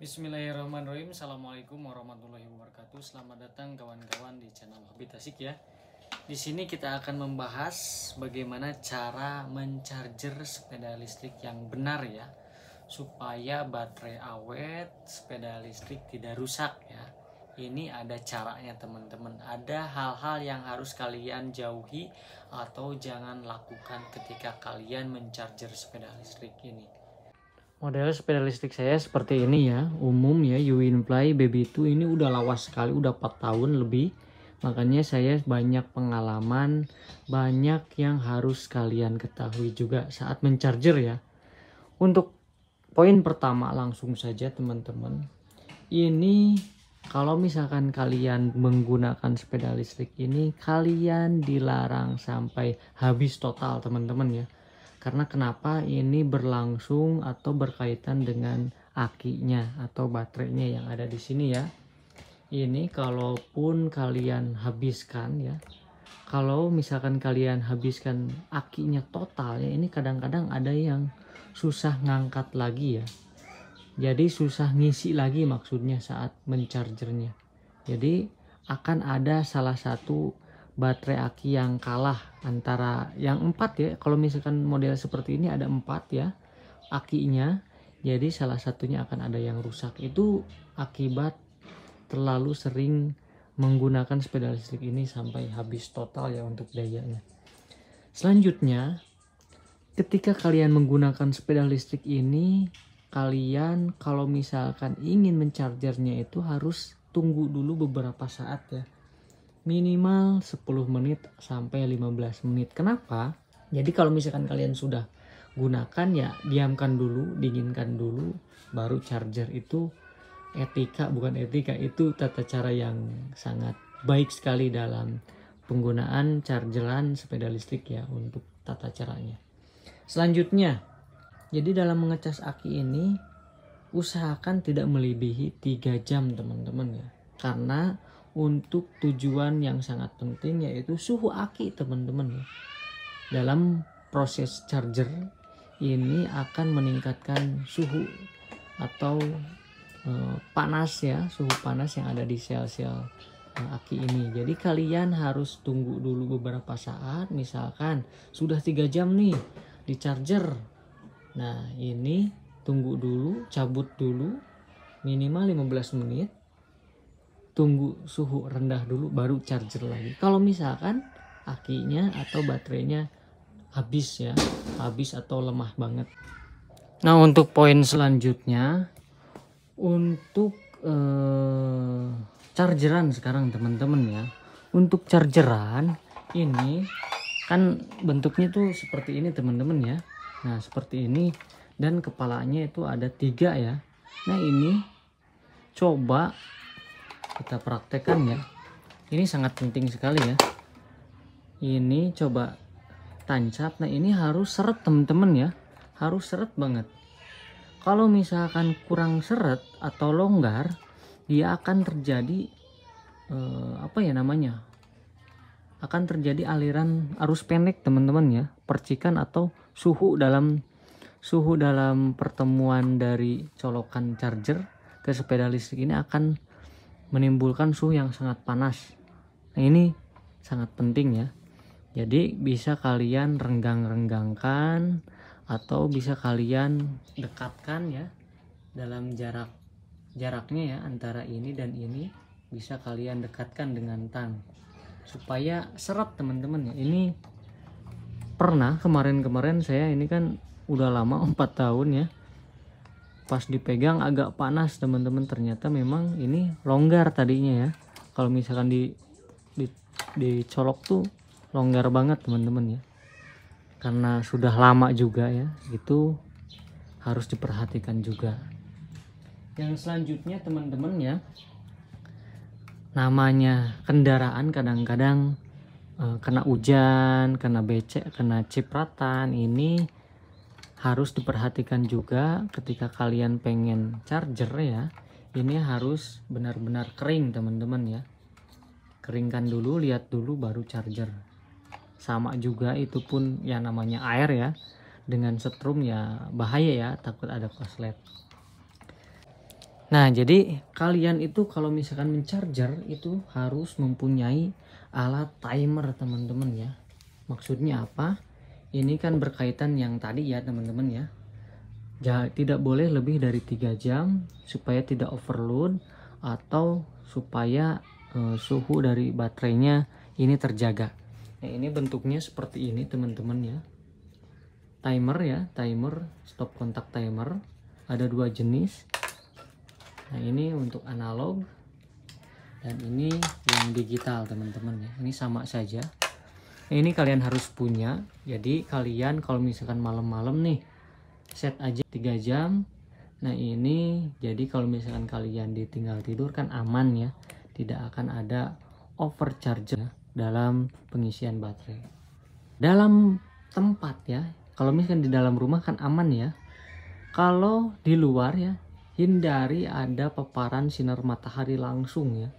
Bismillahirrahmanirrahim. Assalamualaikum warahmatullahi wabarakatuh. Selamat datang kawan-kawan di channel Hobi Tasik ya. Di sini kita akan membahas bagaimana cara mencarger sepeda listrik yang benar ya, supaya baterai awet, sepeda listrik tidak rusak ya. Ini ada caranya teman-teman. Ada hal-hal yang harus kalian jauhi atau jangan lakukan ketika kalian mencarger sepeda listrik ini. Model sepeda listrik saya seperti ini ya, umum ya, Uwinfly Baby 2 ini udah lawas sekali, udah 4 tahun lebih. Makanya saya banyak pengalaman, banyak yang harus kalian ketahui juga saat mencarger ya. Untuk poin pertama langsung saja teman-teman. Ini kalau misalkan kalian menggunakan sepeda listrik ini, kalian dilarang sampai habis total teman-teman ya. Karena kenapa ini berlangsung atau berkaitan dengan akinya atau baterainya yang ada di sini ya. Ini kalaupun kalian habiskan ya, kalau misalkan kalian habiskan akinya total ya, ini kadang-kadang ada yang susah ngangkat lagi ya. Jadi susah ngisi lagi maksudnya saat mencargernya. Jadi akan ada salah satu baterai aki yang kalah antara yang 4 ya. Kalau misalkan model seperti ini ada 4 ya akinya, jadi salah satunya akan ada yang rusak. Itu akibat terlalu sering menggunakan sepeda listrik ini sampai habis total ya untuk dayanya. Selanjutnya, ketika kalian menggunakan sepeda listrik ini, kalian kalau misalkan ingin mencargernya itu harus tunggu dulu beberapa saat ya, minimal 10 menit sampai 15 menit. Kenapa? Jadi kalau misalkan kalian sudah gunakan ya, diamkan dulu, dinginkan dulu, baru charger. Itu etika, bukan etika, itu tata cara yang sangat baik sekali dalam penggunaan chargeran sepeda listrik ya, untuk tata caranya. Selanjutnya, jadi dalam mengecas aki ini usahakan tidak melebihi 3 jam teman-teman ya. Karena untuk tujuan yang sangat penting yaitu suhu aki teman-teman ya. Dalam proses charger ini akan meningkatkan suhu atau panas ya, suhu panas yang ada di sel-sel aki ini. Jadi kalian harus tunggu dulu beberapa saat, misalkan sudah 3 jam nih di charger. Nah ini tunggu dulu, cabut dulu minimal 15 menit, tunggu suhu rendah dulu baru charger lagi. Kalau misalkan akinya atau baterainya habis ya, habis atau lemah banget. Nah untuk poin selanjutnya, untuk chargeran sekarang teman-teman ya. Untuk chargeran ini kan bentuknya tuh seperti ini teman-teman ya. Nah seperti ini, dan kepalanya itu ada 3 ya. Nah ini coba kita praktekkan ya. Ini sangat penting sekali ya. Ini coba tancap. Nah ini harus seret teman-teman ya, harus seret banget. Kalau misalkan kurang seret atau longgar, dia akan terjadi akan terjadi aliran arus pendek teman-teman ya, percikan atau suhu dalam pertemuan dari colokan charger ke sepeda listrik ini akan menimbulkan suhu yang sangat panas. Nah ini sangat penting ya. Jadi bisa kalian renggang-renggangkan atau bisa kalian dekatkan ya, dalam jaraknya ya antara ini dan ini bisa kalian dekatkan dengan tang supaya seret teman-teman ya. Ini pernah kemarin saya ini kan udah lama 4 tahun ya, pas dipegang agak panas teman-teman. Ternyata memang ini longgar tadinya ya. Kalau misalkan dicolok tuh longgar banget teman-teman ya, karena sudah lama juga ya. Itu harus diperhatikan juga. Yang selanjutnya teman-teman ya, namanya kendaraan kadang-kadang kena hujan, kena becek, kena cipratan. Ini harus diperhatikan juga ketika kalian pengen charger ya. Ini harus benar-benar kering teman-teman ya. Keringkan dulu, lihat dulu baru charger. Sama juga itu pun ya, namanya air ya, dengan setrum ya bahaya ya, takut ada korslet. Nah, jadi kalian itu kalau misalkan mencharger itu harus mempunyai alat timer teman-teman ya. Maksudnya apa? Ini kan berkaitan yang tadi ya teman-teman ya. Tidak boleh lebih dari 3 jam supaya tidak overload atau supaya suhu dari baterainya ini terjaga. Nah, ini bentuknya seperti ini teman-teman ya. Timer ya, timer, stop kontak timer. Ada 2 jenis. Nah, ini untuk analog dan ini yang digital teman-teman ya. Ini sama saja. Nah, ini kalian harus punya. Jadi kalian kalau misalkan malam-malam nih set aja 3 jam. Nah, ini jadi kalau misalkan kalian ditinggal tidur kan aman ya. Tidak akan ada overcharge dalam pengisian baterai. Dalam tempat ya. Kalau misalkan di dalam rumah kan aman ya. Kalau di luar ya, hindari ada paparan sinar matahari langsung ya,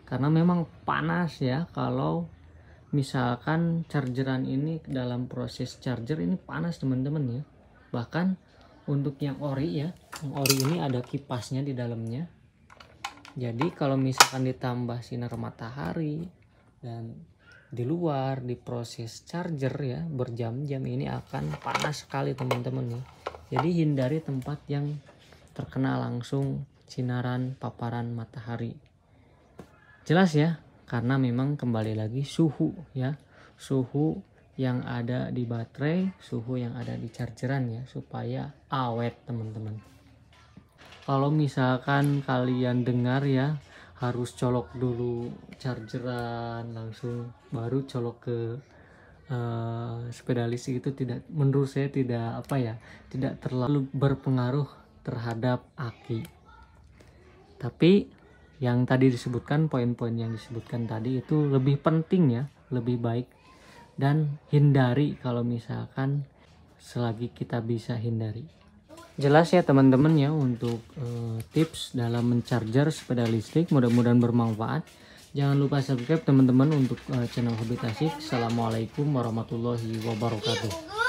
karena memang panas ya. Kalau misalkan chargeran ini dalam proses charger ini panas teman-teman ya. Bahkan untuk yang ori ya, yang ori ini ada kipasnya di dalamnya. Jadi kalau misalkan ditambah sinar matahari dan di luar di proses charger ya berjam-jam, ini akan panas sekali teman-teman ya. Jadi hindari tempat yang terkena langsung sinaran paparan matahari. Jelas ya, karena memang kembali lagi suhu ya, suhu yang ada di baterai, suhu yang ada di chargeran ya, supaya awet teman-teman. Kalau misalkan kalian dengar ya, harus colok dulu chargeran langsung baru colok ke sepeda listrik, itu tidak, menurut saya tidak tidak terlalu berpengaruh terhadap aki. Tapi yang tadi disebutkan, poin-poin yang disebutkan tadi itu lebih penting ya, lebih baik, dan hindari kalau misalkan selagi kita bisa hindari. Jelas ya teman-teman ya untuk tips dalam mencharger sepeda listrik, mudah-mudahan bermanfaat. Jangan lupa subscribe teman-teman untuk channel Hobi Tasik. Assalamualaikum warahmatullahi wabarakatuh.